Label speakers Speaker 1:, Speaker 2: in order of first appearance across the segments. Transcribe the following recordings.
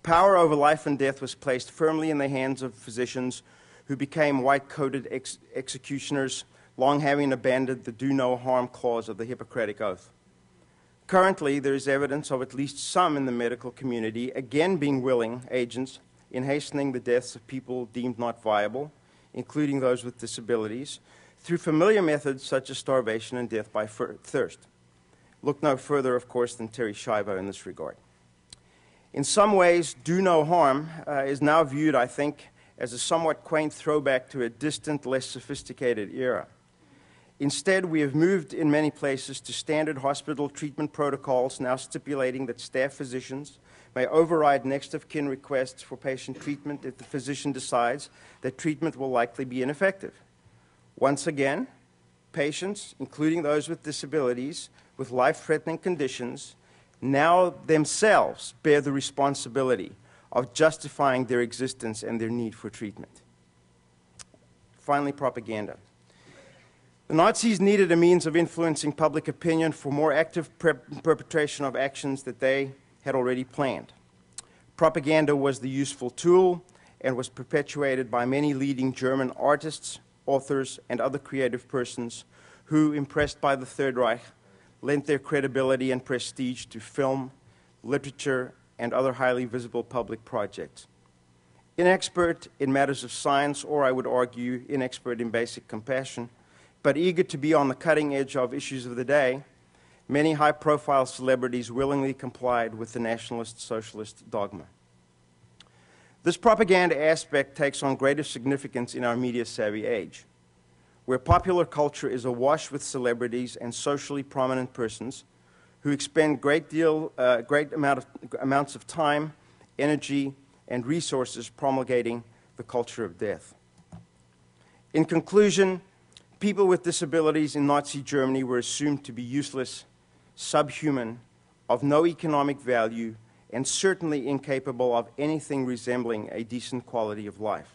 Speaker 1: power over life and death was placed firmly in the hands of physicians who became white-coated executioners, long having abandoned the do no harm clause of the Hippocratic Oath. Currently, there is evidence of at least some in the medical community again being willing agents in hastening the deaths of people deemed not viable, including those with disabilities, through familiar methods such as starvation and death by thirst. Look no further, of course, than Terry Schiavo in this regard. In some ways, do no harm is now viewed, I think, as a somewhat quaint throwback to a distant, less sophisticated era. Instead, we have moved in many places to standard hospital treatment protocols now stipulating that staff physicians may override next of kin requests for patient treatment if the physician decides that treatment will likely be ineffective. Once again, patients, including those with disabilities, with life-threatening conditions, now themselves bear the responsibility of justifying their existence and their need for treatment. Finally, propaganda. The Nazis needed a means of influencing public opinion for more active perpetration of actions that they had already planned. Propaganda was the useful tool and was perpetuated by many leading German artists, authors, and other creative persons who, impressed by the Third Reich, lent their credibility and prestige to film, literature, and other highly visible public projects. Inexpert in matters of science, or I would argue inexpert in basic compassion, but eager to be on the cutting edge of issues of the day, many high-profile celebrities willingly complied with the nationalist socialist dogma. This propaganda aspect takes on greater significance in our media-savvy age, where popular culture is awash with celebrities and socially prominent persons who expend great amounts of time, energy, and resources promulgating the culture of death. In conclusion, people with disabilities in Nazi Germany were assumed to be useless, subhuman, of no economic value, and certainly incapable of anything resembling a decent quality of life.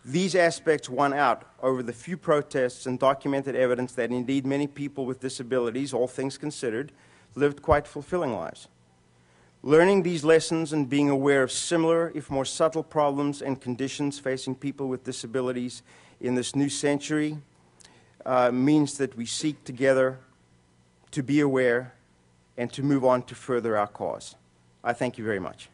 Speaker 1: These aspects won out over the few protests and documented evidence that indeed many people with disabilities, all things considered, lived quite fulfilling lives. Learning these lessons and being aware of similar, if more subtle problems and conditions facing people with disabilities in this new century means that we seek together to be aware and to move on to further our cause. I thank you very much.